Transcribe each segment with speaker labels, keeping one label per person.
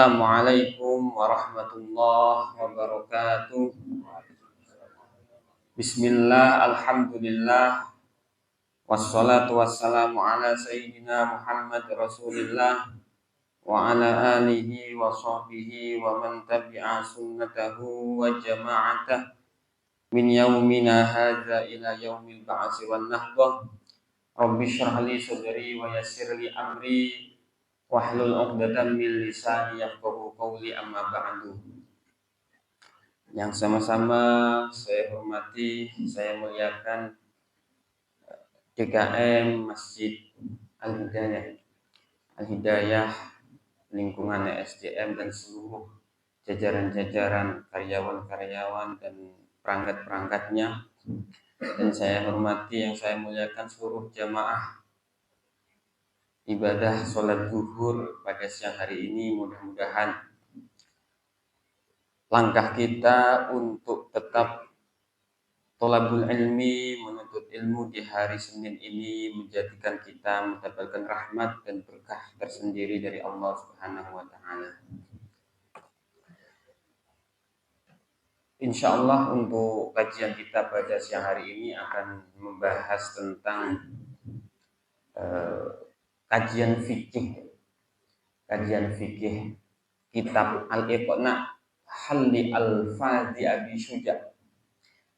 Speaker 1: Assalamualaikum warahmatullahi wabarakatuh. Bismillah, alhamdulillah, wassalatu wassalamu ala sayyidina Muhammad Rasulillah wa ala alihi wa sahbihi wa man tabi'a sunnatahu wa jama'atah min yaumina hadza ila yaumil ba'si wan nahdah. Rabbi shrah li sadri wa yassir li amri wahlul 'uqdatam min lisani yafqahu qawli, amma ba'du. Yang sama-sama saya hormati, saya muliakan DKM Masjid Al-Hidayah, lingkungan SDM dan seluruh jajaran-jajaran karyawan-karyawan dan perangkat-perangkatnya. Dan saya hormati, yang saya muliakan seluruh jamaah ibadah sholat zuhur pada siang hari ini. Mudah-mudahan langkah kita untuk tetap thalabul ilmi, menuntut ilmu di hari Senin ini menjadikan kita mendapatkan rahmat dan berkah tersendiri dari Allah Subhanahu wa taala. Insyaallah untuk kajian kita pada siang hari ini akan membahas tentang kajian fikih kitab Al-Iqna' Halli Al-Fadhi Abi Syuja',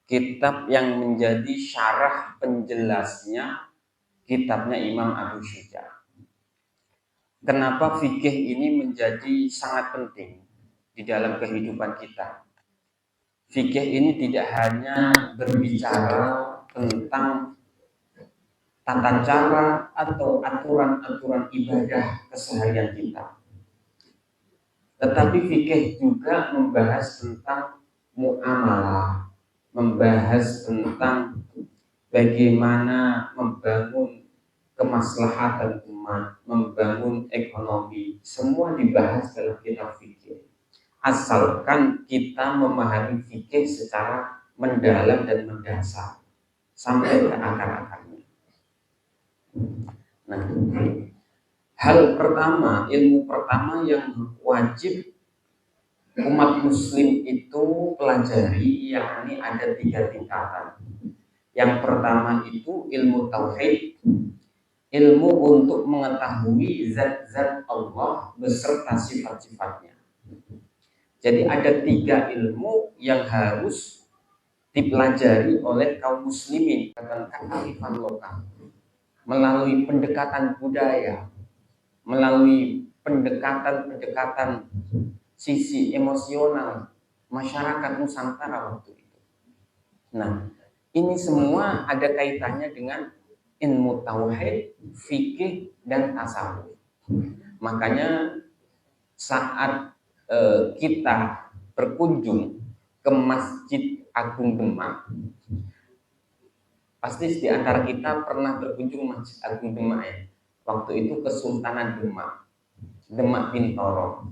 Speaker 1: kitab yang menjadi syarah penjelasnya kitabnya Imam Abu Syuja'. Kenapa fikih ini menjadi sangat penting di dalam kehidupan kita? Fikih ini tidak hanya berbicara tentang tata cara atau aturan-aturan ibadah keseharian kita, tetapi fikih juga membahas tentang muamalah, membahas tentang bagaimana membangun kemaslahatan umat, membangun ekonomi. Semua dibahas dalam kitab fikih, asalkan kita memahami fikih secara mendalam dan mendasar sampai ke akar-akarnya. Nah, hal pertama, ilmu pertama yang wajib umat muslim itu pelajari, yakni ada 3 tingkatan. Yang pertama itu ilmu tauhid, ilmu untuk mengetahui zat-zat Allah beserta sifat-sifatnya. Jadi ada 3 ilmu yang harus dipelajari oleh kaum muslimin tentang kearifan lokal, melalui pendekatan budaya, melalui pendekatan sisi emosional masyarakat Nusantara waktu itu. Nah, ini semua ada kaitannya dengan ilmu tauhid, fikih, dan tasawuf. Makanya saat kita berkunjung ke Masjid Agung Demak, pasti di antara kita pernah berkunjung Masjid Agung Demak ya. Waktu itu Kesultanan Demak Bintoro.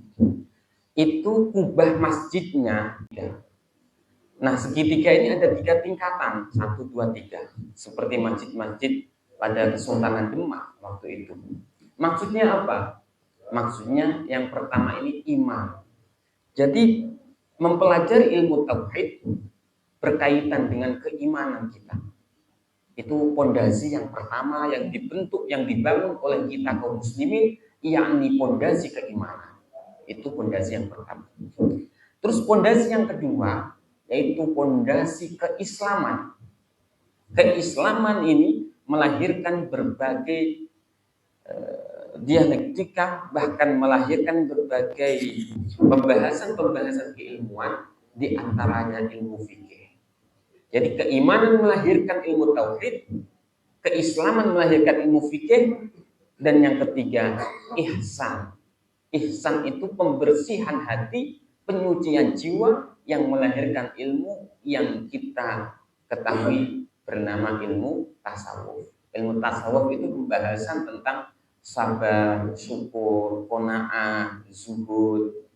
Speaker 1: Itu kubah masjidnya. Nah, segitiga ini ada 3 tingkatan, 1, 2, 3. Seperti masjid-masjid pada Kesultanan Demak waktu itu. Maksudnya apa? Maksudnya yang pertama ini iman. Jadi mempelajari ilmu tauhid berkaitan dengan keimanan kita. Itu pondasi yang pertama yang dibentuk, yang dibangun oleh kita kaum muslimin, yakni pondasi keimanan. Itu pondasi yang pertama. Terus pondasi yang kedua yaitu pondasi keislaman. Keislaman ini melahirkan berbagai dialektika, bahkan melahirkan berbagai pembahasan keilmuan, di antaranya ilmu fikih. Jadi keimanan melahirkan ilmu tauhid, keislaman melahirkan ilmu fikih, dan yang ketiga ihsan. Ihsan itu pembersihan hati, penyucian jiwa yang melahirkan ilmu yang kita ketahui bernama ilmu tasawuf. Ilmu tasawuf itu pembahasan tentang sabar, syukur, qanaah, zuhud,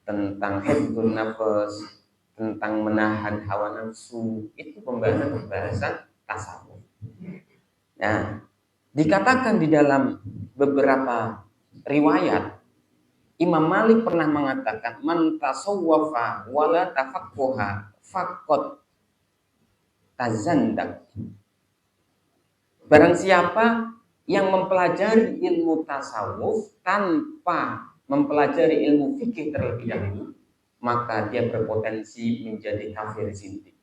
Speaker 1: tentang hifdzun nafas, tentang menahan hawa nafsu. Itu pembahasan tasawuf. Nah, dikatakan di dalam beberapa riwayat Imam Malik pernah mengatakan, man tasawwafa wala tafaqquha faqad tazandak. Barang siapa yang mempelajari ilmu tasawuf tanpa mempelajari ilmu fikih terlebih dahulu, maka dia berpotensi menjadi kafir zindik.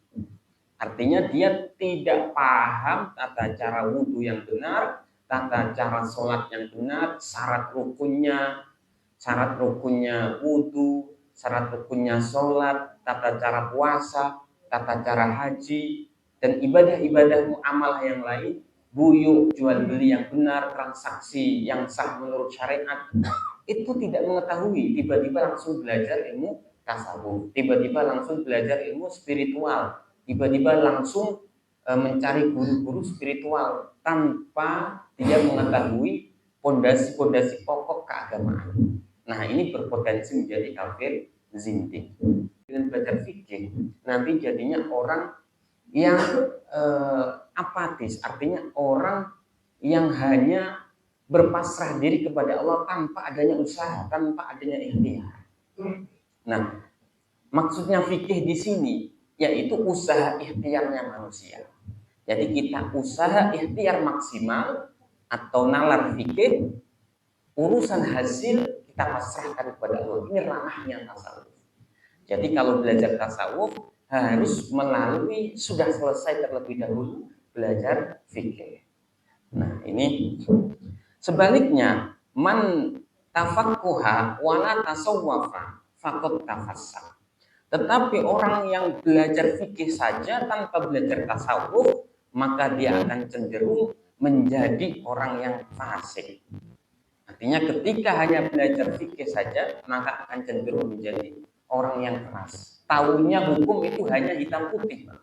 Speaker 1: Artinya dia tidak paham tata cara wudhu yang benar, tata cara sholat yang benar, syarat rukunnya wudhu, syarat rukunnya sholat, tata cara puasa, tata cara haji, dan ibadah-ibadah muamalah yang lain, buyuk, jual beli yang benar, transaksi yang sah menurut syariat, itu tidak mengetahui, tiba-tiba langsung belajar ilmu tasawuf, tiba-tiba langsung belajar ilmu spiritual, tiba-tiba langsung mencari guru-guru spiritual tanpa dia mengetahui pondasi-pondasi pokok keagamaan. Nah, ini berpotensi menjadi kafir zindik. Dengan belajar fikih, nanti jadinya orang yang apatis, artinya orang yang hanya berpasrah diri kepada Allah tanpa adanya usaha, tanpa adanya ikhtiar. Nah, maksudnya fikih di sini yaitu usaha ikhtiarnya manusia. Jadi kita usaha ikhtiar maksimal atau nalar fikih, urusan hasil kita pasrahkan kepada Allah. Ini ranahnya tasawuf. Jadi kalau belajar tasawuf harus melalui sudah selesai terlebih dahulu belajar fikih. Nah, ini sebaliknya, man tafaqquha wala tasawwafa faqad tafassaq. Tetapi orang yang belajar fikih saja tanpa belajar tasawuf, maka dia akan cenderung menjadi orang yang fasik. Artinya ketika hanya belajar fikih saja, maka akan cenderung menjadi orang yang keras. Taunya hukum itu hanya hitam putih, Pak.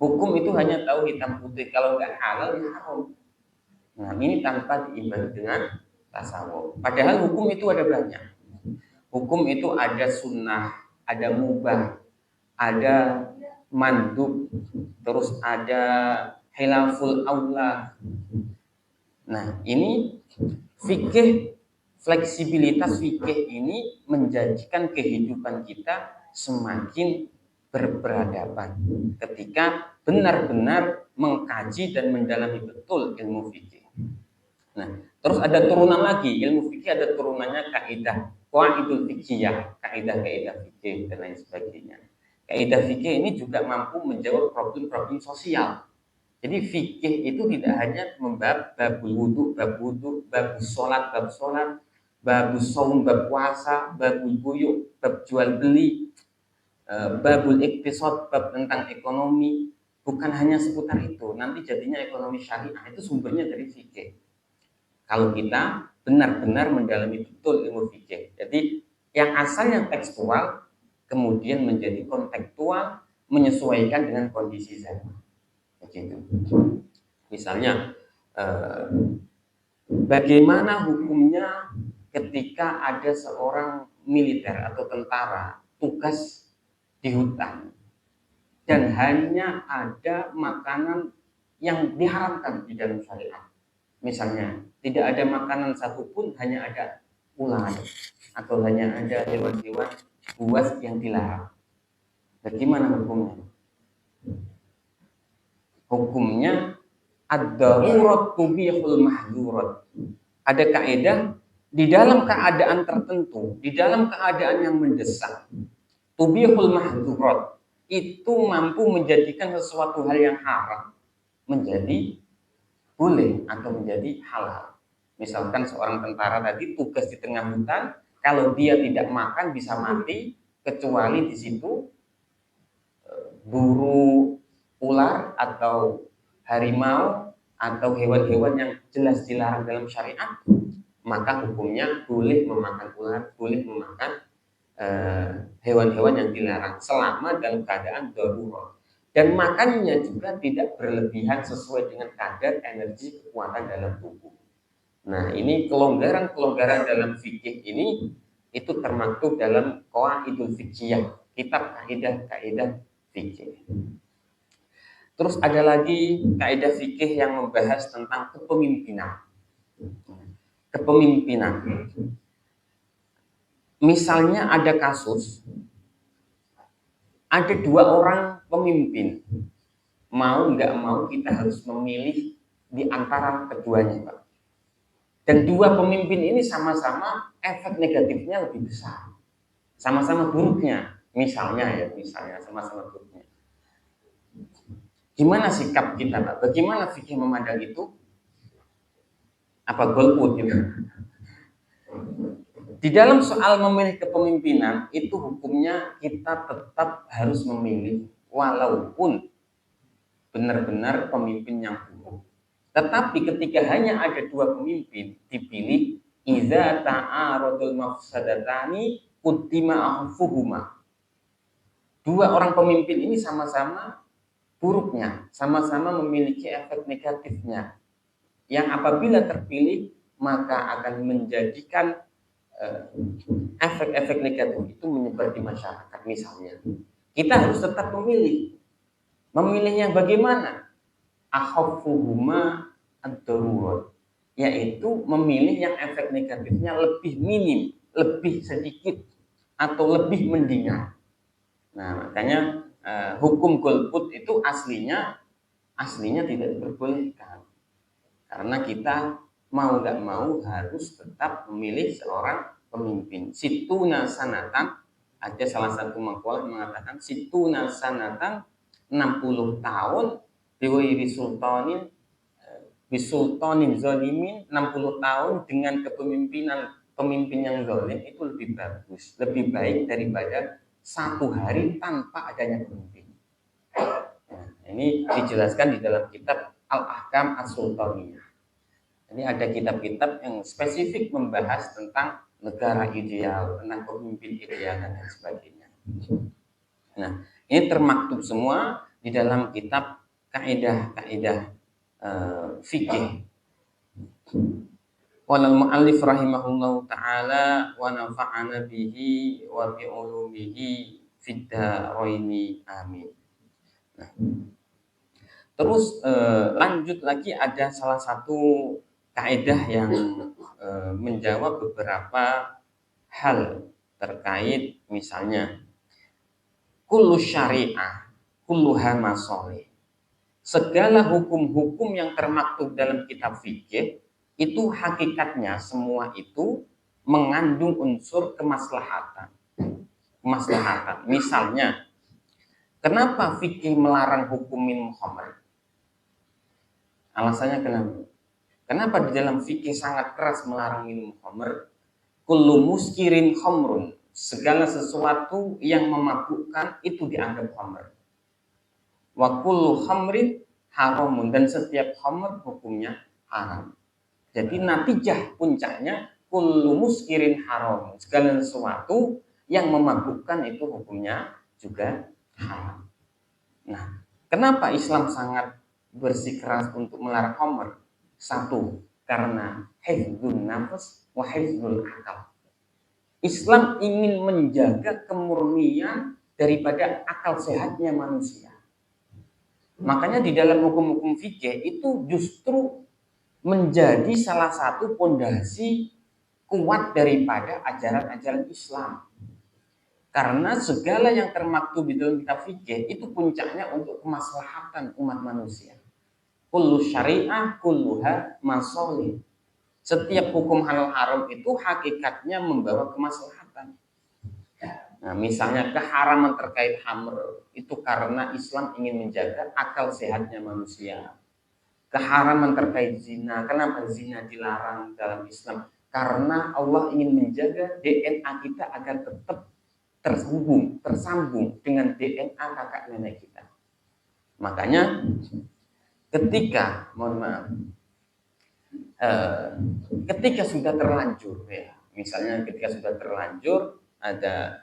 Speaker 1: Hukum itu hanya tahu hitam putih, kalau nggak halal ya haram. Nah, ini tanpa diimbangi dengan tasawuf. Padahal hukum itu ada banyak. Hukum itu ada sunnah, ada mubah, ada mandub, terus ada khilaful aula. Nah, ini fikih, fleksibilitas fikih ini menjadikan kehidupan kita semakin berperadaban ketika benar-benar mengkaji dan mendalami betul ilmu fikih. Nah, terus ada turunan lagi, ilmu fikih ada turunannya kaidah qaidul fiqhiyah, kaidah-kaidah fikih dan lain sebagainya. Kaidah fikih ini juga mampu menjawab problem-problem sosial. Jadi fikih itu tidak hanya membab babul wudu, bab sholat, babul saum, bab puasa, babul buyuk, bab jual beli, babul iktisad, bab tentang ekonomi. Bukan hanya seputar itu, nanti jadinya ekonomi syariah itu sumbernya dari fikih. Kalau kita benar-benar mendalami betul ilmu fikih. Jadi yang asalnya tekstual kemudian menjadi kontekstual, menyesuaikan dengan kondisi zaman. Begitu. Misalnya bagaimana hukumnya ketika ada seorang militer atau tentara tugas di hutan dan hanya ada makanan yang diharamkan di dalam syariat. Misalnya tidak ada makanan satupun, hanya ada ular atau hanya ada hewan-hewan buas yang dilarang. Bagaimana hukumnya? Hukumnya ad-darurat tubihul mahdzurat. Ada kaidah di dalam keadaan tertentu, di dalam keadaan yang mendesak, tubihul mahdzurat itu mampu menjadikan sesuatu hal yang haram menjadi boleh atau menjadi halal. Misalkan seorang tentara tadi tugas di tengah hutan, kalau dia tidak makan bisa mati, kecuali di situ buru ular atau harimau atau hewan-hewan yang jelas dilarang dalam syariat, maka hukumnya boleh memakan ular, boleh memakan hewan-hewan yang dilarang selama dalam keadaan darurat. Dan makannya juga tidak berlebihan sesuai dengan kadar energi kekuatan dalam tubuh. Nah, ini kelonggaran-kelonggaran dalam fikih ini itu termaktub dalam qaidul fiqhiyah, kitab kaidah-kaidah fikih. Terus ada lagi kaidah fikih yang membahas tentang kepemimpinan. Kepemimpinan. Misalnya ada kasus, ada dua orang pemimpin, mau nggak mau kita harus memilih di antara keduanya, Pak. Dan dua pemimpin ini sama-sama efek negatifnya lebih besar, sama-sama buruknya. Misalnya sama-sama buruknya. Gimana sikap kita, Pak? Bagaimana fikih memandang itu? Apa golput gitu? Di dalam soal memilih kepemimpinan itu hukumnya kita tetap harus memilih walaupun benar-benar pemimpin yang buruk. Tetapi ketika hanya ada dua pemimpin dipilih, idza ta'aradul mafsadatani quddima ahfuhuma. Dua orang pemimpin ini sama-sama buruknya, sama-sama memiliki efek negatifnya. Yang apabila terpilih maka akan menjadikan efek-efek negatif itu menyebar di masyarakat. Misalnya, kita harus tetap memilih. Memilihnya bagaimana? Akhaffuhuma ad-darurat, yaitu memilih yang efek negatifnya lebih minim, lebih sedikit atau lebih mendingan. Nah, makanya hukum golput itu aslinya tidak diperbolehkan. Karena kita mau nggak mau harus tetap memilih seorang pemimpin. Situna sanatan, ada salah satu maqalah mengatakan situna sanatan 60 tahun biwairi sultanin bisultanin zalimin, 60 tahun dengan kepemimpinan pemimpin yang zalim itu lebih bagus, lebih baik daripada satu hari tanpa adanya pemimpin. Nah, ini dijelaskan di dalam kitab Al-Ahkam As-Sultaniyah. Ini ada kitab-kitab yang spesifik membahas tentang negara ideal, tentang pemimpin ideal dan lain sebagainya. Nah, ini termaktub semua di dalam kitab kaidah-kaidah fikih. Qala al-mu'allif rahimahullahu taala wa nafa'ana bihi wa bi ulumihi fid dharaini amin. Nah, terus lanjut lagi ada salah satu kaidah yang menjawab beberapa hal terkait misalnya kullu syari'ah kulluha masolih. Segala hukum-hukum yang termaktub dalam kitab fikih itu hakikatnya semua itu mengandung unsur kemaslahatan. Misalnya, kenapa fikih melarang hukum minum khamr? Alasannya kenapa? Kenapa di dalam fikih sangat keras melarang minum khamr? Kullu muskirin khamrun. Segala sesuatu yang memabukkan itu dianggap khamr. Wa kullu khamrin haramun, dan setiap khamr hukumnya haram. Jadi natijah puncaknya kullu muskirin haram. Segala sesuatu yang memabukkan itu hukumnya juga haram. Nah, kenapa Islam sangat bersikeras untuk melarang khamr? Satu, karena hifdzun nafs wa hifdzul akal. Islam ingin menjaga kemurnian daripada akal sehatnya manusia. Makanya di dalam hukum-hukum fikih itu justru menjadi salah satu pondasi kuat daripada ajaran-ajaran Islam. Karena segala yang termaktub di dalam kitab fikih itu puncaknya untuk kemaslahatan umat manusia. Kullu syari'ah kulluha masolih. Setiap hukum halal haram itu hakikatnya membawa kemaslahatan. Nah, misalnya keharaman terkait khamr itu karena Islam ingin menjaga akal sehatnya manusia. Keharaman terkait zina, kenapa zina dilarang dalam Islam? Karena Allah ingin menjaga DNA kita agar tetap tersambung dengan DNA kakak nenek kita. Makanya ketika sudah terlanjur, ya, misalnya ketika sudah terlanjur ada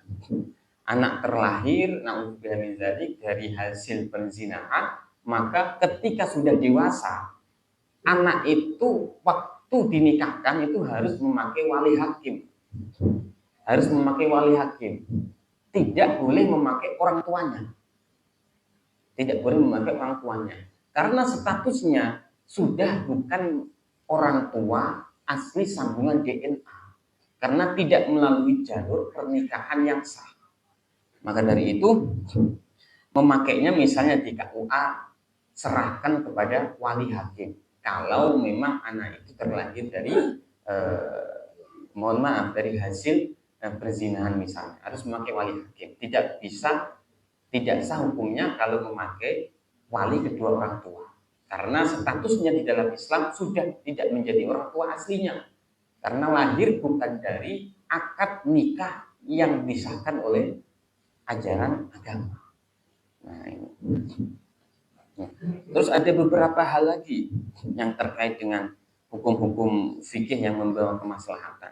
Speaker 1: anak terlahir, na'udzubillah min dzalik, dari hasil perzinahan, maka ketika sudah dewasa, anak itu waktu dinikahkan itu harus memakai wali hakim. Tidak boleh memakai orang tuanya. Karena statusnya sudah bukan orang tua asli sambungan DNA. karena tidak melalui jalur pernikahan yang sah. Maka dari itu memakainya misalnya di KUA serahkan kepada wali hakim. Kalau memang anak itu terlahir dari mohon maaf dari hasil perzinahan misalnya, harus memakai wali hakim. Tidak sah hukumnya kalau memakai wali kedua orang tua. Karena statusnya di dalam Islam sudah tidak menjadi orang tua aslinya. Karena lahir bukan dari akad nikah yang disahkan oleh ajaran agama. Nah, ini. Terus ada beberapa hal lagi yang terkait dengan hukum-hukum fikih yang membawa kemaslahatan.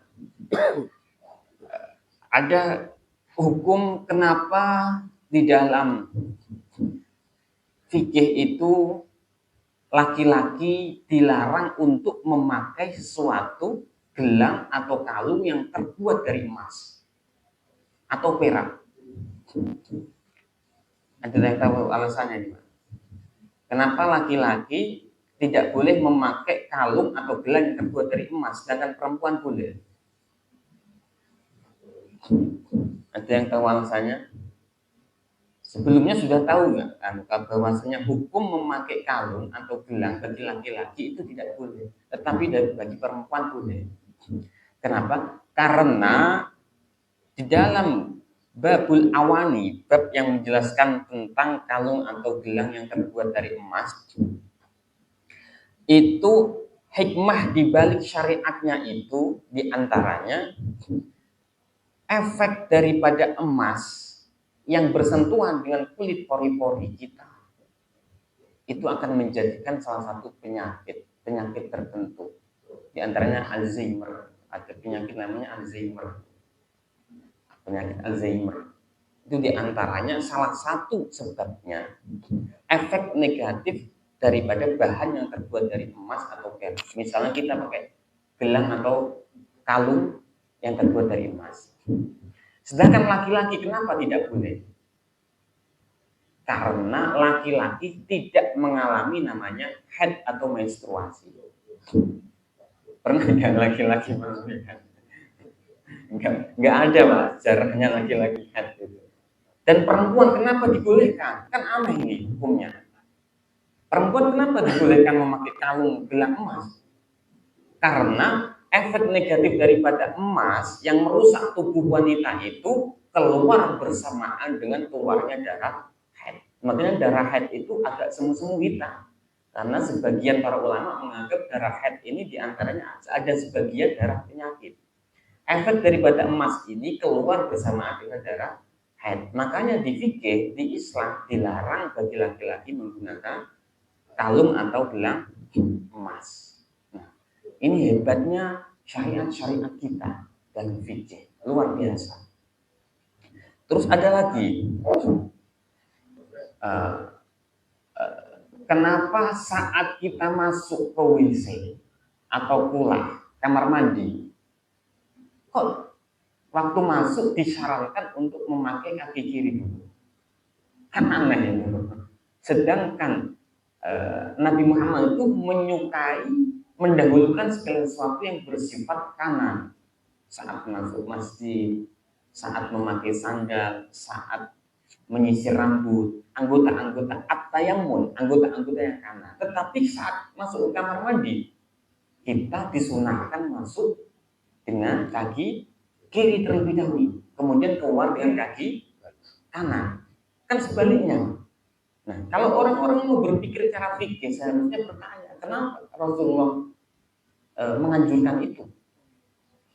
Speaker 1: Ada hukum kenapa di dalam fikih itu laki-laki dilarang untuk memakai sesuatu gelang atau kalung yang terbuat dari emas atau perak. Ada yang tahu alasannya ini, Pak? Kenapa laki-laki tidak boleh memakai kalung atau gelang yang terbuat dari emas, sedangkan perempuan boleh? Ada yang tahu alasannya? Sebelumnya sudah tahu nggak kan bahwasanya hukum memakai kalung atau gelang bagi laki-laki itu tidak boleh, tetapi bagi perempuan boleh. Kenapa? Karena di dalam babul awani, bab yang menjelaskan tentang kalung atau gelang yang terbuat dari emas, itu hikmah di balik syariatnya itu diantaranya efek daripada emas yang bersentuhan dengan kulit pori-pori kita itu akan menjadikan salah satu penyakit tertentu, di antaranya Alzheimer. Ada penyakit namanya Alzheimer. Penyakit Alzheimer itu di antaranya salah satu sebabnya efek negatif daripada bahan yang terbuat dari emas atau perak. Misalnya kita pakai gelang atau kalung yang terbuat dari emas. Sedangkan laki-laki kenapa tidak boleh? Karena laki-laki tidak mengalami namanya haid atau menstruasi. Pernah nggak laki-laki menstruasi? Nggak ada, Pak, jarangnya laki-laki haid itu. Dan perempuan kenapa dibolehkan? Kan aneh ini hukumnya. Perempuan kenapa dibolehkan memakai kalung gelang emas? Karena efek negatif daripada emas yang merusak tubuh wanita itu keluar bersamaan dengan keluarnya darah haid. Makanya darah haid itu agak semu-semu hitam. Karena sebagian para ulama menganggap darah haid ini diantaranya ada sebagian darah penyakit. Efek daripada emas ini keluar bersamaan dengan darah haid. Makanya di fikih, di Islam dilarang bagi laki-laki menggunakan kalung atau gelang emas. Nah, ini hebatnya syariat-syariat kita dalam fikih, luar biasa. Terus ada lagi, kenapa saat kita masuk ke WC atau pulang kamar mandi, kok waktu masuk disarankan untuk memakai kaki kiri dulu? Kan aneh itu. Sedangkan Nabi Muhammad itu menyukai mendahulukan segala sesuatu yang bersifat kanan saat masuk masjid, saat memakai sandal, saat menyisir rambut, anggota-anggota at-tayammun, anggota-anggota yang kanan. Tetapi saat masuk ke kamar mandi, kita disunahkan masuk dengan kaki kiri terlebih dahulu, kemudian keluar dengan kaki kanan. Kan sebaliknya. Nah, kalau orang-orang mau berpikir secara fikih, seharusnya bertanya, kenapa Rasulullah menganjurkan itu?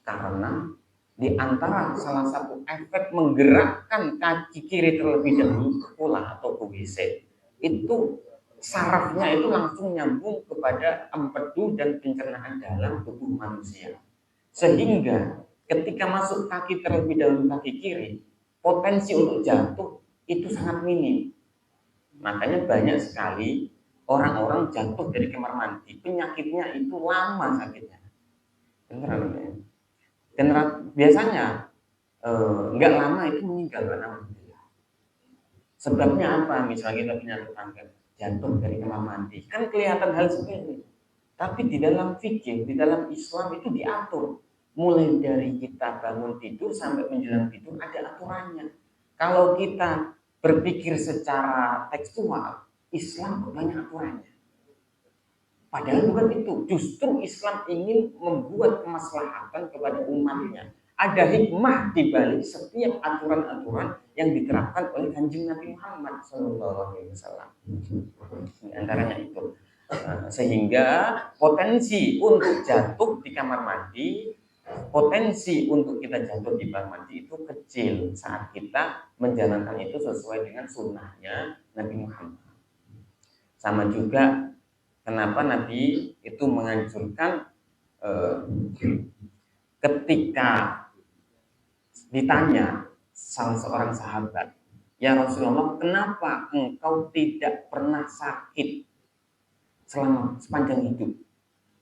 Speaker 1: Karena di antara salah satu efek menggerakkan kaki kiri terlebih dahulu ke pola atau ke WC, itu sarafnya itu langsung nyambung kepada empedu dan pencernaan dalam tubuh manusia. Sehingga ketika masuk kaki terlebih dahulu kaki kiri, potensi untuk jatuh itu sangat minim. Makanya banyak sekali orang-orang jatuh dari kamar mandi, penyakitnya itu lama sakitnya. Dan biasanya nggak lama itu meninggal, alhamdulillah. Sebabnya apa? Misalnya kita punya tetangga jatuh dari kamar mandi, kan kelihatan hal sepele. Tapi di dalam fikih, di dalam Islam itu diatur mulai dari kita bangun tidur sampai menjelang tidur ada aturannya. Kalau kita berpikir secara tekstual, Islam banyak aturannya. Padahal bukan itu. Justru Islam ingin membuat kemaslahatan kepada umatnya. Ada hikmah di balik setiap aturan-aturan yang diterapkan oleh Kanjeng Nabi Muhammad SAW. Di antaranya itu. Sehingga potensi untuk jatuh di kamar mandi, potensi untuk kita jatuh di kamar mandi itu kecil saat kita menjalankan itu sesuai dengan sunnahnya Nabi Muhammad. Sama juga kenapa Nabi itu menganjurkan ketika ditanya salah seorang sahabat, "Ya Rasulullah, kenapa engkau tidak pernah sakit selama sepanjang hidup?"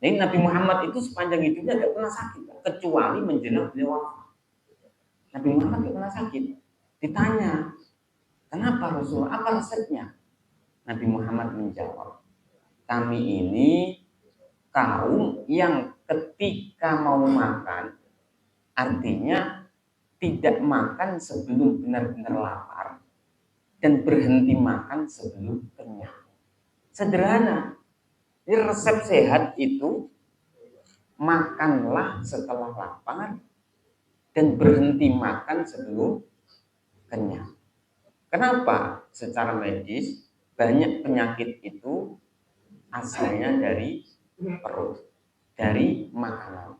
Speaker 1: Jadi Nabi Muhammad itu sepanjang hidupnya tidak pernah sakit, kecuali menjelang beliau wafat. Nabi Muhammad tidak pernah sakit. Ditanya, "Kenapa Rasulullah? Apa resepnya?" Nabi Muhammad menjawab, "Kami ini kaum yang ketika mau makan, artinya tidak makan sebelum benar-benar lapar dan berhenti makan sebelum kenyang." Sederhana. Ini resep sehat itu makanlah setelah lapar dan berhenti makan sebelum kenyang. Kenapa? Secara medis banyak penyakit itu asalnya dari perut, dari makanan.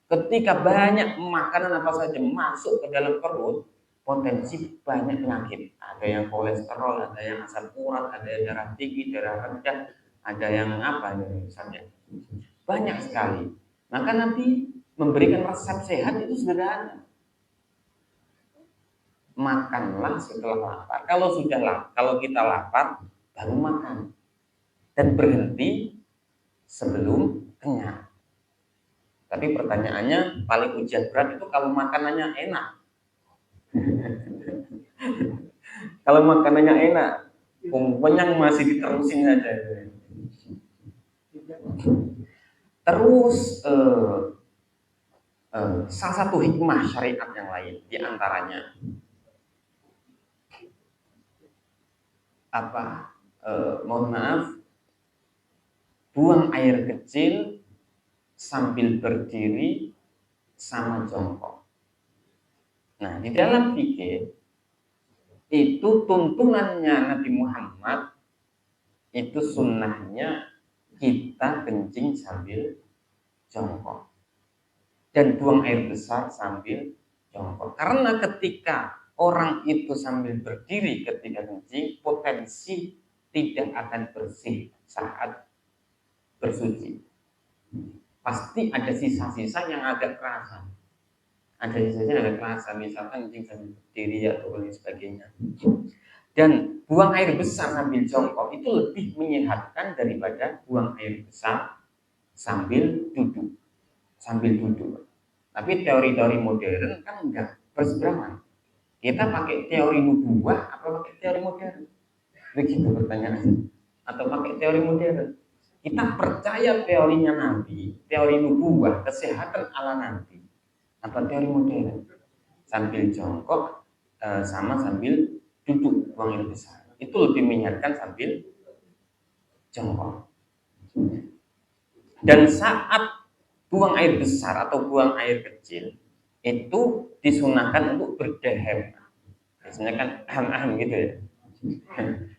Speaker 1: Ketika banyak makanan apa saja masuk ke dalam perut, potensi banyak penyakit. Ada yang kolesterol, ada yang asam urat, ada yang darah tinggi, darah rendah, ada yang apa misalnya. Banyak sekali. Maka Nabi memberikan resep sehat itu sederhana. Makanlah setelah lapar. Kalau kita lapar, baru makan. Dan berhenti sebelum kenyang. Tapi pertanyaannya paling ujian berat itu kalau makanannya enak. Kalau makanannya enak, kenyang masih diterusin aja. Terus salah satu hikmah syariat yang lain diantaranya mohon maaf, buang air kecil sambil berdiri sama jongkok. Nah, di dalam fikih itu tuntunannya Nabi Muhammad itu sunnahnya kita kencing sambil jongkok dan buang air besar sambil jongkok. Karena ketika orang itu sambil berdiri ketika kencing, potensi tidak akan bersih saat bersuci. Pasti ada sisa-sisa yang agak kerasa. Ada sisa-sisa yang agak kerasa, misalkan kencing sambil berdiri atau lain sebagainya. Dan buang air besar sambil jongkok itu lebih menyehatkan daripada buang air besar sambil duduk. Tapi teori-teori modern kan enggak berseberangan. Kita pakai teori nubuwah apa pakai teori modern? Begitu pertanyaannya. Atau pakai teori modern? Kita percaya teorinya Nabi, teori nubuwah, kesehatan ala Nabi. Apa teori modern? Sambil jongkok sama sambil duduk buang air besar. Itu lebih menyehatkan sambil jongkok. Dan saat buang air besar atau buang air kecil itu disunahkan untuk berdehem. Biasanya kan ahem gitu ya.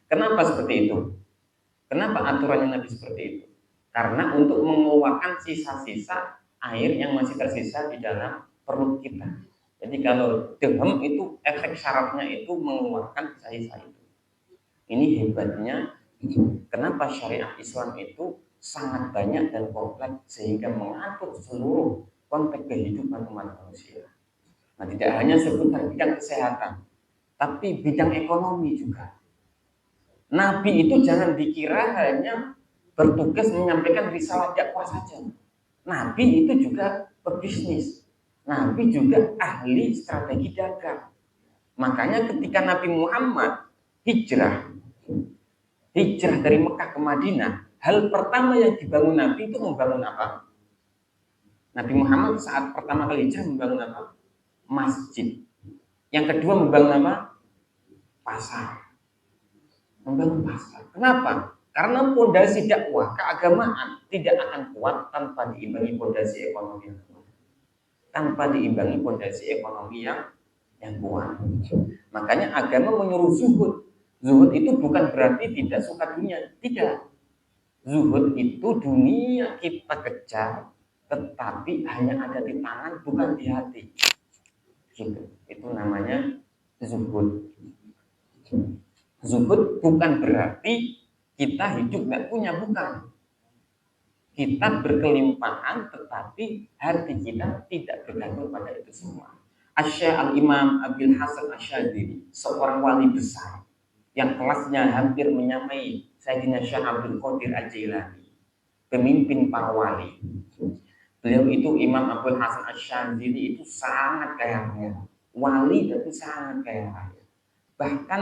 Speaker 1: Kenapa seperti itu? Kenapa aturannya Nabi seperti itu? Karena untuk mengeluarkan sisa-sisa air yang masih tersisa di dalam perut kita. Jadi kalau dehem itu efek syaratnya itu mengeluarkan sisa-sisa itu. Ini hebatnya kenapa syariat Islam itu sangat banyak dan kompleks sehingga mengatur seluruh konteks kehidupan umat manusia. Nah, tidak hanya seputar bidang kesehatan, tapi bidang ekonomi juga. Nabi itu jangan dikira hanya bertugas menyampaikan risalah dakwah saja. Nabi itu juga pebisnis. Nabi juga ahli strategi dagang. Makanya ketika Nabi Muhammad hijrah dari Mekah ke Madinah, hal pertama yang dibangun Nabi itu membangun apa? Nabi Muhammad saat pertama kali hijrah membangun apa? Masjid. Yang kedua membangun apa? Pasar. Membangun pasar. Kenapa? Karena fondasi dakwah keagamaan tidak akan kuat tanpa diimbangi fondasi ekonomi yang kuat. Tanpa diimbangi fondasi ekonomi yang kuat. Makanya agama menyuruh zuhud. Zuhud itu bukan berarti tidak suka dunia, tidak. Zuhud itu dunia kita kejar, tetapi hanya ada di tangan, bukan di hati. Gitu. Itu namanya zuhud. Zuhud bukan berarti kita hidup nggak punya, bukan. Kita berkelimpahan, tetapi hati kita tidak bergantung pada itu semua. Asy-Syaikh Al-Imam Abil Hasan Asy-Syadzili, seorang wali besar yang kelasnya hampir menyamai Sayyidina Syekh Abdul Qadir Al-Jailani, pemimpin para wali. Beliau itu Imam Abul Hasan Asy-Syadzili itu sangat kaya raya, wali tapi sangat kaya raya. Bahkan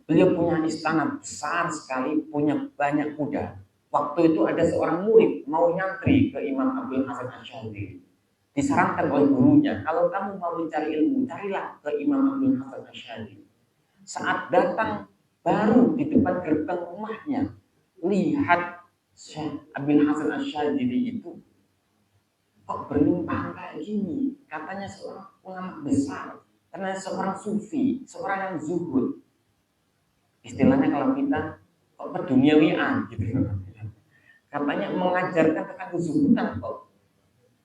Speaker 1: beliau punya istana besar sekali, punya banyak kuda. Waktu itu ada seorang murid mau nyantri ke Imam Abul Hasan Asy-Syadzili. Disarankan oleh gurunya, kalau kamu mau mencari ilmu, carilah ke Imam Abul Hasan Asy-Syadzili. Saat datang baru di depan gerbang rumahnya, lihat Syekh Abul Hasan Asy-Syadzili itu kok berlimpah kayak gini. Katanya seorang ulama besar, karena seorang sufi, seorang yang zuhud. Istilahnya kalau kita kok berduniawian gitu. Katanya mengajarkan tentang kezuhudan, kok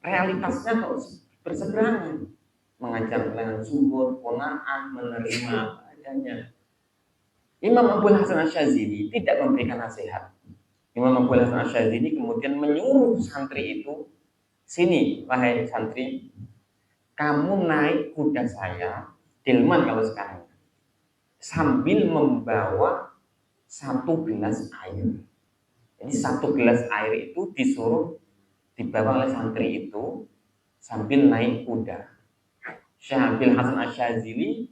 Speaker 1: realitasnya kok berseberangan. Mengajar tentang zuhud, qanaah, menerima adanya. Imam Abul Hasan Asy-Syadzili tidak memberikan nasihat. Imam Abul Hasan Asy-Syadzili kemudian menyuruh santri itu, sini wahai santri, kamu naik kuda saya, delman kalau sekarang, sambil membawa satu gelas air. Jadi satu gelas air itu disuruh dibawa oleh santri itu sambil naik kuda. Syekh Abul Hasan Asy-Syadzili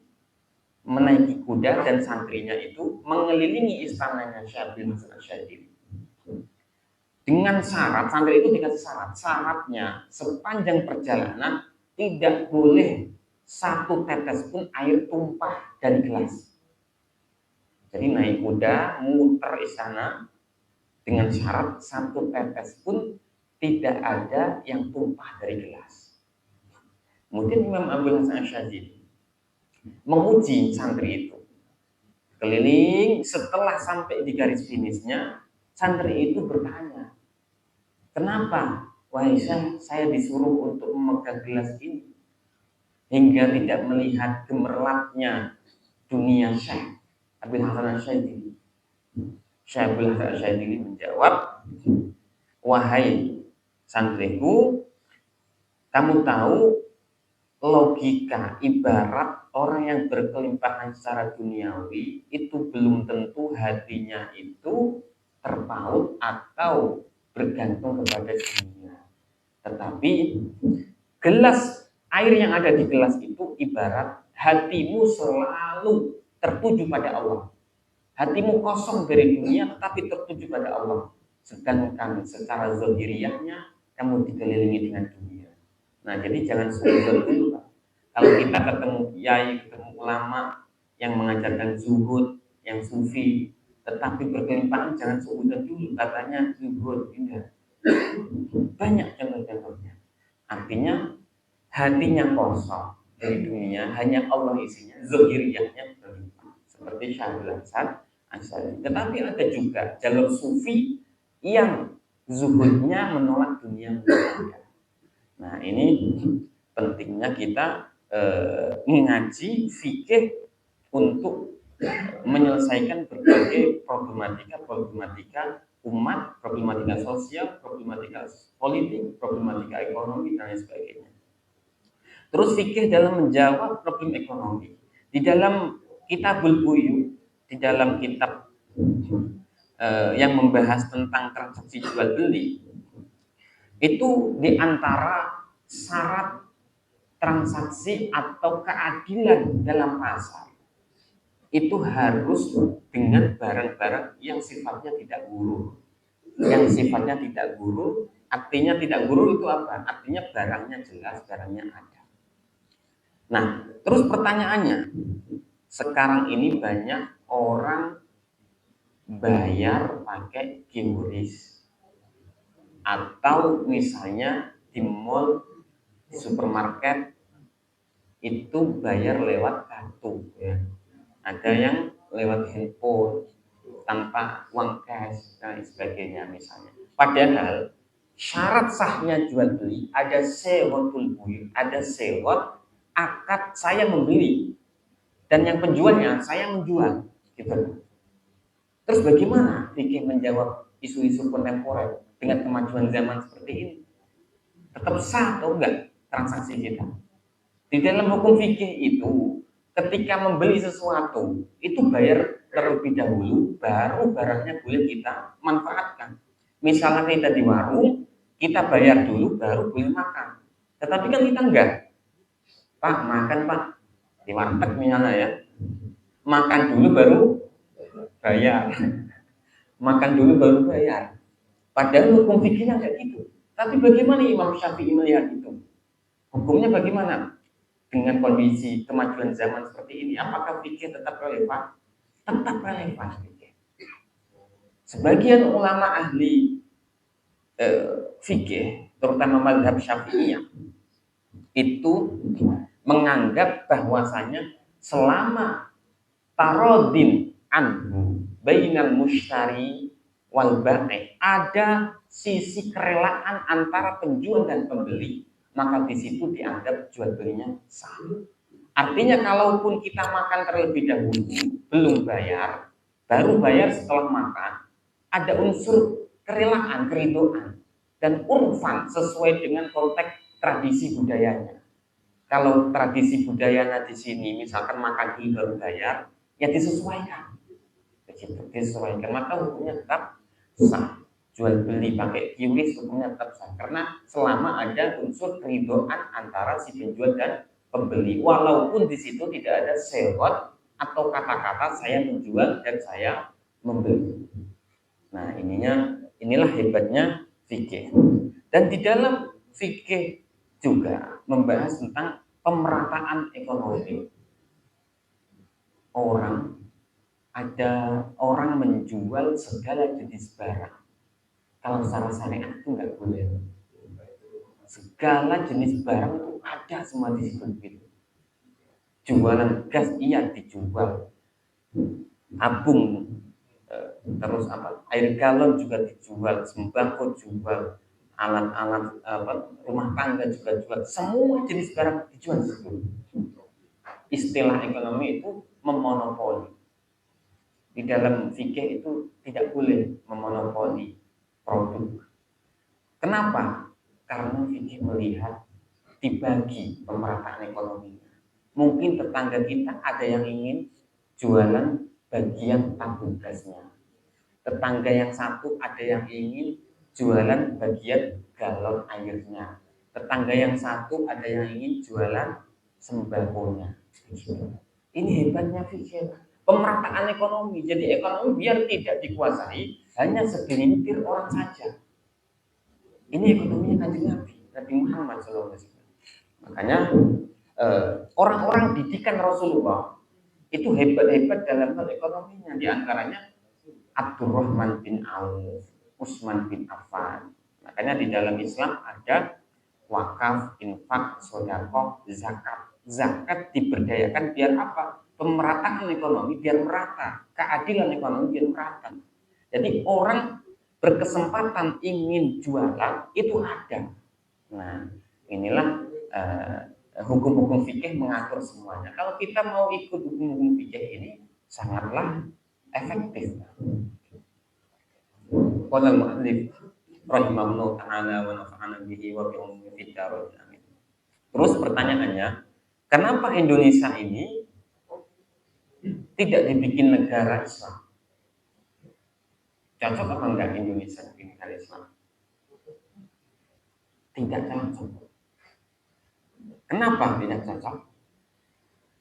Speaker 1: menaiki kuda dan santrinya itu mengelilingi istananya Syekh Abul Hasan Asy-Syadzili. Dengan syarat, santri itu dikasih syarat. Syaratnya sepanjang perjalanan tidak boleh satu tetes pun air tumpah dari gelas. Jadi naik kuda, muter istana, dengan syarat satu tetes pun tidak ada yang tumpah dari gelas. Kemudian Imam Abul Hasan Asy-Syadzili menguji santri itu. Keliling, setelah sampai di garis finishnya, santri itu bertanya, kenapa? Wahai Syekh, saya disuruh untuk memegang gelas ini hingga tidak melihat gemerlapnya dunia Syekh Abul Hasan Asy-Syadzili. Syekh Abul Hasan Asy-Syadzili menjawab, wahai santriku, kamu tahu logika ibarat orang yang berkelimpahan secara duniawi itu belum tentu hatinya itu terpaut atau bergantung kepada dunia. Tetapi gelas air yang ada di gelas itu ibarat hatimu selalu tertuju pada Allah. Hatimu kosong dari dunia tetapi tertuju pada Allah. Sedangkan secara zahiriyahnya kamu dikelilingi dengan dunia. Nah, jadi jangan suudzon dulu, Pak. Kalau kita ketemu kiai, ketemu ulama yang mengajarkan zuhud, yang sufi, tetapi berkelimpahan, jangan suudzon dulu. Katanya zuhud, enggak. Banyak contoh-contohnya. Artinya hatinya kosong dari dunia, hanya Allah isinya, zahiriyahnya berlimpah. Seperti Syaikhul Hasan Asy-Syadzili. Tetapi ada juga jalur sufi yang zuhudnya menolak dunia. Nah, ini pentingnya kita mengaji fikih untuk menyelesaikan berbagai problematika umat, problematika sosial, problematika politik, problematika ekonomi dan lain sebagainya. Terus fikih dalam menjawab problem ekonomi. Di dalam Kitabul Buyu, di dalam kitab yang membahas tentang transaksi jual beli, itu di antara syarat transaksi atau keadilan dalam pasar itu harus dengan barang-barang yang sifatnya tidak buruk. yang sifatnya tidak guru. Artinya tidak guru itu apa? Artinya barangnya jelas, barangnya ada. Nah, terus pertanyaannya, sekarang ini banyak orang bayar pakai QRIS, atau misalnya di mall, di supermarket itu bayar lewat kartu ya. Ada yang lewat handphone tanpa uang cash dan sebagainya misalnya. Padahal syarat sahnya jual beli ada sewatul buy, ada sewot, akad saya membeli dan yang penjualnya saya menjual gitu. Terus bagaimana fikih menjawab isu-isu kontemporer dengan kemajuan zaman seperti ini? Tetap sah atau enggak transaksi kita? Di dalam hukum fikih itu, ketika membeli sesuatu, itu bayar terlebih dahulu, baru barangnya boleh kita manfaatkan. Misalnya kita di warung, kita bayar dulu, baru boleh makan. Tetapi kan kita enggak. Pak, makan Pak. Di warteg misalnya ya. Makan dulu baru bayar. Makan dulu baru bayar. Padahal hukum fikihnya enggak gitu. Tapi bagaimana Imam Syafi'i melihat itu? Hukumnya bagaimana? Dengan kondisi kemajuan zaman seperti ini, apakah fikih tetap relevan? Tetap relevan fikih. Sebagian ulama ahli fikih, terutama mazhab Syafi'iyah, itu menganggap bahwasanya selama tarodin anhu bainal mushtari wal bai, ada sisi kerelaan antara penjual dan pembeli, maka di situ dianggap jual belinya sah. Artinya kalaupun kita makan terlebih dahulu belum bayar, baru bayar setelah makan, ada unsur kerelaan, keridoan dan urfan sesuai dengan konteks tradisi budayanya. Kalau tradisi budayanya di sini misalkan makan dulu baru bayar, ya disesuaikan. Begitu, disesuaikan, maka hukumnya tetap sah. Jual beli pakai QRIS hukumnya tetap sah karena selama ada unsur keridoan antara si penjual dan pembeli, walaupun di situ tidak ada sewot atau kata-kata saya menjual dan saya membeli. Nah, inilah hebatnya fikih. Dan di dalam fikih juga membahas tentang pemerataan ekonomi. Ada orang menjual segala jenis barang. Kalau secara syariat itu nggak boleh. Segala jenis barang itu ada semua di situ gitu. Jualan gas iya dijual, tabung terus air galon juga dijual, sembako jual, alat-alat rumah tangga juga jual, semua jenis barang dijual di situ. Istilah ekonomi itu memonopoli. Di dalam fikih itu tidak boleh memonopoli produk. Kenapa? Karena fikih melihat dibagi pemerataan ekonominya. Mungkin tetangga kita ada yang ingin jualan bagian tabung gasnya. Tetangga yang satu ada yang ingin jualan bagian galon airnya. Tetangga yang satu ada yang ingin jualan sembakonya. Ini hebatnya fikih, pemerataan ekonomi. Jadi ekonomi biar tidak dikuasai hanya segelintir orang saja. Ini ekonominya Kanjeng Nabi Muhammad SAW. Makanya orang-orang didikan Rasulullah itu hebat-hebat dalam hal ekonominya. Di antaranya Abdurrahman bin Auf, Utsman bin Affan. Makanya di dalam Islam ada wakaf, infak, sedekah, zakat. Zakat diberdayakan biar apa? Pemerataan ekonomi biar merata, keadilan ekonomi biar merata. Jadi orang berkesempatan ingin jualan itu ada. Nah, inilah hukum-hukum fikih mengatur semuanya. Kalau kita mau ikut hukum-hukum fikih ini sangatlah efektif. Qala al-mu'allif rahimahullah ta'ala wa nafa'ana bihi wa bi ummi fid darain amin. Terus pertanyaannya, kenapa Indonesia ini tidak dibikin negara Islam? Cocok apa enggak Indonesia bikin negara Islam? Tidak cocok. Kenapa tidak cocok?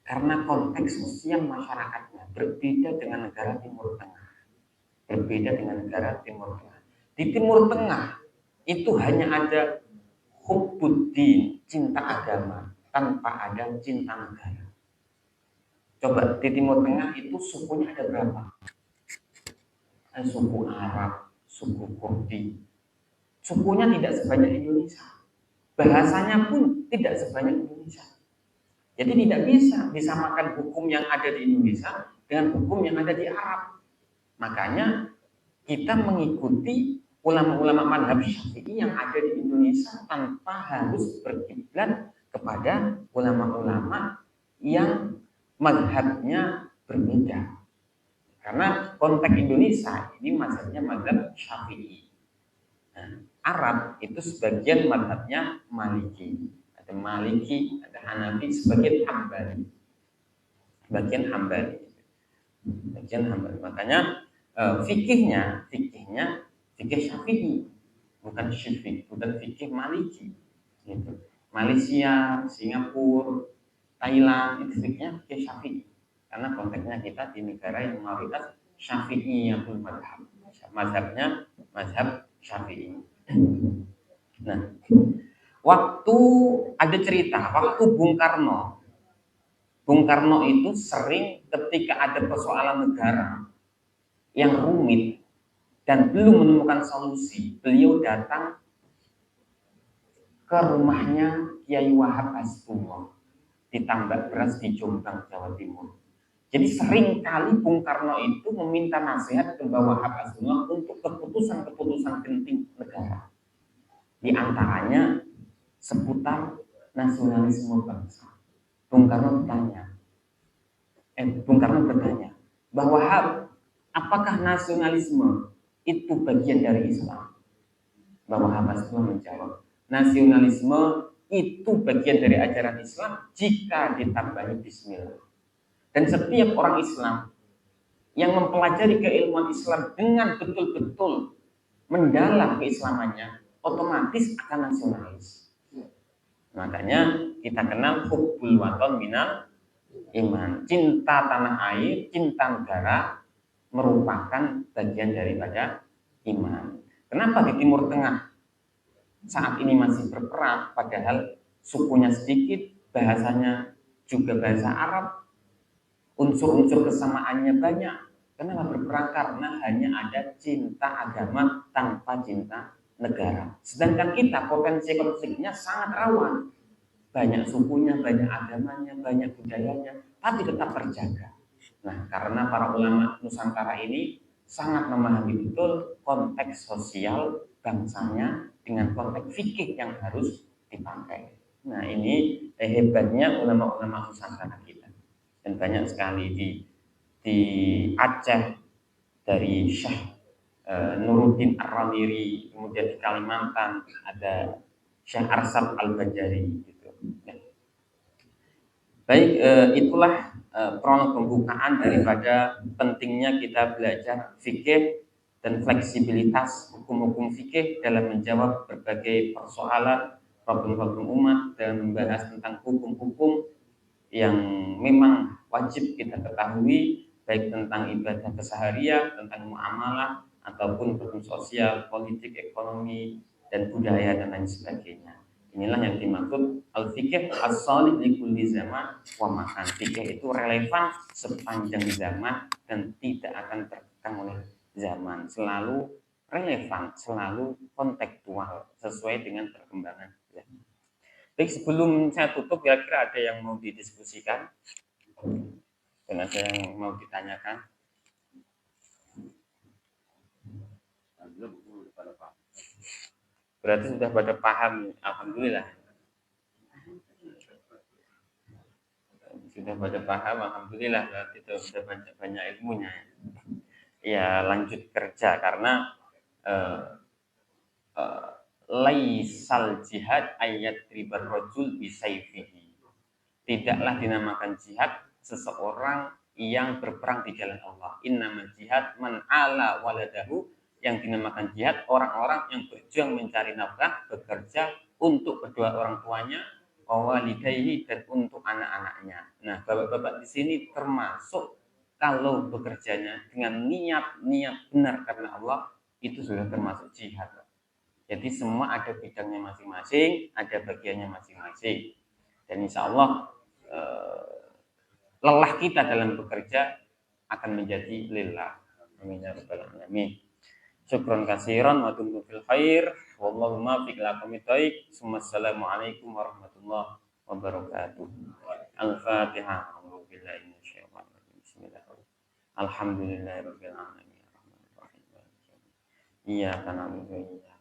Speaker 1: Karena konteks sosial masyarakatnya berbeda dengan negara Timur Tengah. Berbeda dengan negara Timur Tengah. Di Timur Tengah itu hanya ada hubbuddin, cinta agama, tanpa ada cinta negara. Coba di Timur Tengah itu sukunya ada berapa? Suku Arab, suku Kurdi. Sukunya tidak sebanyak Indonesia. Bahasanya pun tidak sebanyak Indonesia. Jadi tidak bisa disamakan hukum yang ada di Indonesia dengan hukum yang ada di Arab. Makanya kita mengikuti ulama-ulama mazhab Syafi'i yang ada di Indonesia tanpa harus berkiblat kepada ulama-ulama yang mazhabnya berbeda. Karena konteks Indonesia ini mazhabnya mazhab Syafi'i. Nah, Arab itu sebagian mazhabnya Maliki. Ada Maliki, ada Hanafi, sebagian Hambali. Bagian Hambali. Makanya fikihnya fikih Syafi'i, bukan Syafi'i, bukan fikih Maliki. Gitu. Malaysia, Singapura, Thailand itu fikihnya fikih Syafi'i. Karena konteksnya kita di negara yang mayoritas Syafi'iyatul mazhab. Mazhabnya mazhab Syafi'i. Nah, waktu ada cerita, waktu Bung Karno itu sering ketika ada persoalan negara yang rumit dan belum menemukan solusi, beliau datang ke rumahnya Kiai Wahab Hasbullah di Tambak Beras di Jombang, Jawa Timur. Jadi sering kali Bung Karno itu meminta nasihat ke Wahab Hasbullah untuk keputusan-keputusan penting negara. Di antaranya seputar nasionalisme bangsa. Bung Karno bertanya, bahwa apakah nasionalisme itu bagian dari Islam? Bahwa Hasbullah menjawab, nasionalisme itu bagian dari ajaran Islam jika ditambahi bismillah. Dan setiap orang Islam yang mempelajari keilmuan Islam dengan betul-betul mendalam keislamannya, otomatis akan nasionalis. Makanya kita kenal hubbul waton minal iman. Cinta tanah air, cinta negara merupakan bagian daripada iman. Kenapa di Timur Tengah saat ini masih berperang, padahal sukunya sedikit, bahasanya juga bahasa Arab, unsur-unsur kesamaannya banyak. Kenapa berperang? Karena hanya ada cinta agama tanpa cinta negara. Sedangkan kita potensi konfliknya sangat rawan. Banyak sukunya, banyak agamanya, banyak budayanya, tapi tetap terjaga. Nah, karena para ulama Nusantara ini sangat memahami betul konteks sosial bangsanya dengan konteks fikih yang harus dipakai. Nah, ini hebatnya ulama-ulama Nusantara kita. Dan banyak sekali di Aceh dari Syekh Nuruddin Ar-Ramiri, kemudian di Kalimantan ada Syekh Arsab Al-Bajari gitu. Ya. Baik, itulah prolog pembukaan daripada pentingnya kita belajar fikih dan fleksibilitas hukum-hukum fikih dalam menjawab berbagai persoalan problem-problem umat dan membahas tentang hukum-hukum yang memang wajib kita ketahui, baik tentang ibadah keseharian, tentang muamalah ataupun hukum sosial, politik, ekonomi, dan budaya dan lain sebagainya. Inilah yang dimaksud al-fiqh as-salih li kulli zaman wa makan. Fikih itu relevan sepanjang zaman dan tidak akan terkekang oleh zaman. Selalu relevan, selalu kontekstual sesuai dengan perkembangan zaman. Baik, sebelum saya tutup, kira-kira ada yang mau didiskusikan dan ada yang mau ditanyakan? Berarti sudah pada paham, alhamdulillah. Sudah pada paham, alhamdulillah. Berarti sudah banyak ilmunya. Ya, lanjut kerja karena laisal jihad ayat ribar rajul bisayfihi. Tidaklah dinamakan jihad seseorang yang berperang di jalan Allah. Innama jihad man ala waladahu. Yang dinamakan jihad orang-orang yang berjuang mencari nafkah, bekerja untuk kedua orang tuanya, walidayhi, dan untuk anak-anaknya. Nah, bapak-bapak di sini termasuk kalau bekerjanya dengan niat benar karena Allah, itu sudah termasuk jihad. Jadi semua ada bidangnya masing-masing, ada bagiannya masing-masing. Dan insya Allah lelah kita dalam bekerja akan menjadi lillah. Amin ya rabbal alamin. Syukran katsiran wa dumtum fil khair. Wallahu muwaffiq ila aqwamit thoriq. Assalamualaikum warahmatullahi wabarakatuh. Al-Fatihah. Bismillahirrahmanirrahim. Alhamdulillahirabbil alamin. Iyyaka na'budu wa iyyaka